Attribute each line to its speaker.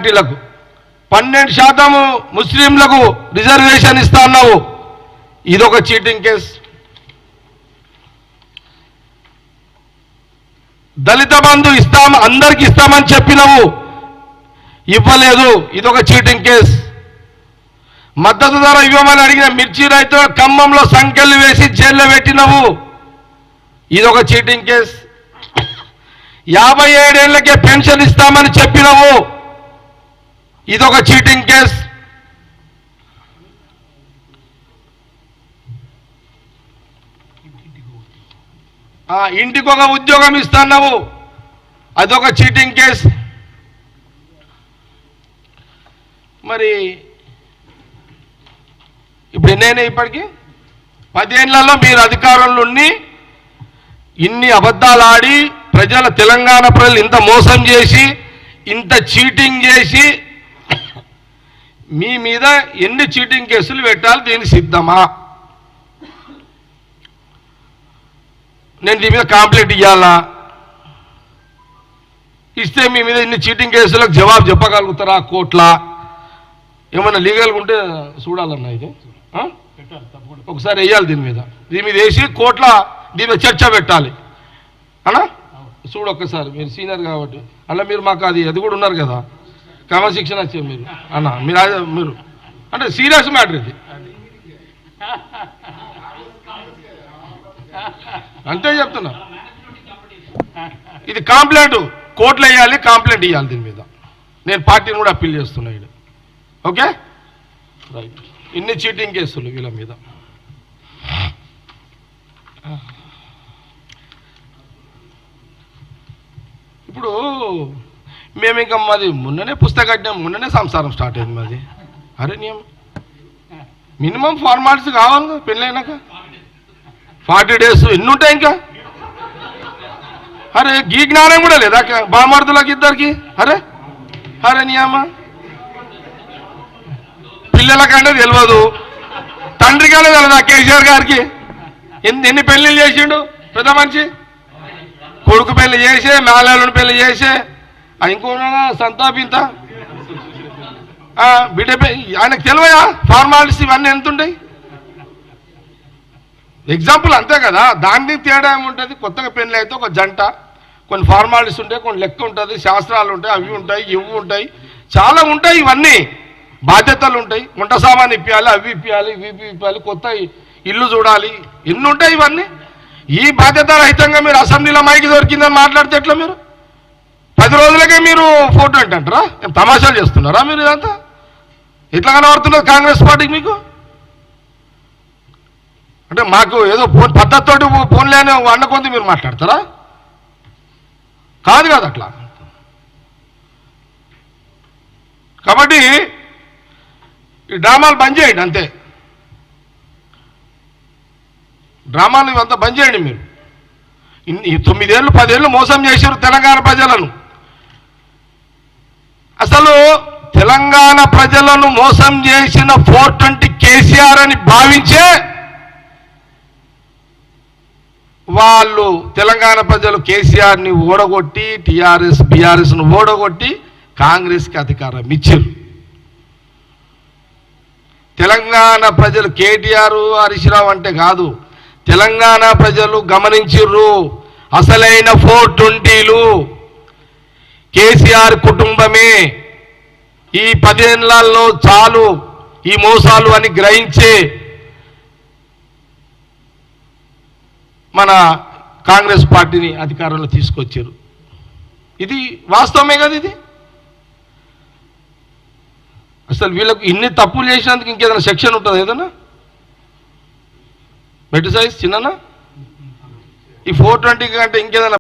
Speaker 1: మైనారిటీలకు 12% ముస్లింలకు రిజర్వేషన్ ఇస్తా అన్నావు. ఇదొక చీటింగ్ కేసు. దళిత బంధు ఇస్తాం అందరికి ఇస్తామని చెప్పినావు, ఇవ్వలేదు. ఇదొక చీటింగ్ కేసు. మద్దతు ధర ఇవ్వమని అడిగిన మిర్చి రైతుల ఖమ్మంలో సంఖ్యలు వేసి జైల్లో పెట్టినవు. ఇదొక చీటింగ్ కేసు. 57 ఏళ్లకే పెన్షన్ ఇస్తామని చెప్పినవు. ఇదొక చీటింగ్ కేసు. ఇంటికొక ఉద్యోగం ఇస్తున్నావు, అదొక చీటింగ్ కేసు. మరి ఇప్పుడు ఎన్నైనా ఇప్పటికీ 10 ఏళ్లలో మీరు అధికారంలో ఉండి ఇన్ని అబద్ధాలు ఆడి తెలంగాణ ప్రజలు ఇంత మోసం చేసి ఇంత చీటింగ్ చేసి మీ మీద ఎన్ని చీటింగ్ కేసులు పెట్టాలి? దీనికి సిద్ధమా? నేను దీని మీద కంప్లైంట్ ఇవ్వాలా? ఇస్తే మీ మీద ఇన్ని చీటింగ్ కేసులకు జవాబు చెప్పగలుగుతారా? కోట్ల ఏమన్నా లీగల్గా ఉంటే చూడాలన్నా ఇది ఒకసారి వేయాలి. దీని మీద వేసి కోట్ల దీని మీద చర్చ పెట్టాలి అన్నా. చూడు ఒక్కసారి, మీరు సీనియర్ కాబట్టి అలా మీరు మాకు అది కూడా ఉన్నారు కదా, క్రమశిక్షణ వచ్చే మీరు అన్న, మీరు అంటే సీరియస్ మ్యాటర్ ఇది. అంతే చెప్తున్నా. ఇది కంప్లైంట్ కోర్టులో వేయాలి, కంప్లైంట్ ఇవ్వాలి దీని మీద. నేను పార్టీని కూడా అప్పీల్ చేస్తున్నా ఇది. Okay right. ఇన్ని చీటింగ్ కేసులు వీళ్ళ మీద. ఇప్పుడు మేము ఇంకా మాది మొన్ననే పుస్తకం మొన్ననే సంసారం స్టార్ట్ అయింది మాది. అరే నియమం మినిమం ఫార్మాలిటీస్ కావాలి కదా పెళ్ళైనాక. 40 days ఎన్ని ఉంటాయి ఇంకా? అరే గీ జ్ఞానం కూడా లేదా బామర్దులకు ఇద్దరికి? అరే అరే నియమ పిల్లలకంటే తెలియదు, తండ్రికనే తెలియదా కేసీఆర్ గారికి? ఎన్ని పెళ్ళిళ్ళు చేసిండు పెద్ద మనిషి? కొడుకు పెళ్లి చేసే, మేళాలను పెళ్లి చేసే, ఇంకో సంతాపింత బిడ్డ ఆయనకు తెలివయా ఫార్మాలిటీస్ ఇవన్నీ ఎంత ఉంటాయి? ఎగ్జాంపుల్ అంతే కదా. దాన్ని తేడా ఏముంటుంది? కొత్తగా పెళ్ళి అయితే ఒక జంట కొన్ని ఫార్మాలిటీస్ ఉంటాయి, కొన్ని లెక్క ఉంటుంది, శాస్త్రాలు ఉంటాయి, అవి ఉంటాయి, ఇవి ఉంటాయి, చాలా ఉంటాయి. ఇవన్నీ బాధ్యతలు ఉంటాయి. వంట సామాన్ ఇప్పించాలి, అవి ఇప్పించాలి, ఇవి ఇప్పించాలి, కొత్త ఇల్లు చూడాలి, ఎన్ని ఉంటాయి ఇవన్నీ. ఈ బాధ్యత రహితంగా మీరు అసెంబ్లీలో మైకి దొరికిందని మాట్లాడితే ఎట్లా? మీరు 10 రోజులకే మీరు ఫోటో అంటారా? తమాషాలు చేస్తున్నారా మీరు? ఇదంతా ఎట్లా కనబడుతున్నారు కాంగ్రెస్ పార్టీకి మీకు? అంటే మాకు ఏదో పద్ధతితోటి ఫోన్లే అని అన్న కొంత మీరు మాట్లాడతారా? కాదు కదా అట్లా. కాబట్టి ఈ డ్రామాలు బంద్ చేయండి అంతే. డ్రామాలు ఇవంతా బంద్ చేయండి మీరు. 9 ఏళ్ళు 10 ఏళ్ళు మోసం చేశారు తెలంగాణ ప్రజలను. అసలు తెలంగాణ ప్రజలను మోసం చేసిన 420 కేసీఆర్ అని భావించే వాళ్ళు తెలంగాణ ప్రజలు కేసీఆర్ని ఓడగొట్టి బీఆర్ఎస్ను ఓడగొట్టి కాంగ్రెస్కి అధికారం ఇచ్చారు. తెలంగాణ ప్రజలు కేటీఆర్ హరీష్ రావు అంటే కాదు, తెలంగాణ ప్రజలు గమనించిర్రు. అసలైన 420లు కేసీఆర్ కుటుంబమే. ఈ 10 ఏళ్లలో చాలు ఈ మోసాలు అని గ్రహించే మన కాంగ్రెస్ పార్టీని అధికారంలో తీసుకొచ్చారు. ఇది వాస్తవమే కదా. ఇది అసలు వీళ్ళకు ఇన్ని తప్పులు చేసినందుకు ఇంకేదైనా సెక్షన్ ఉంటుంది? ఏదన్నా బెడ్ సైజ్ చిన్న ఈ 420 కంటే ఇంకేదైనా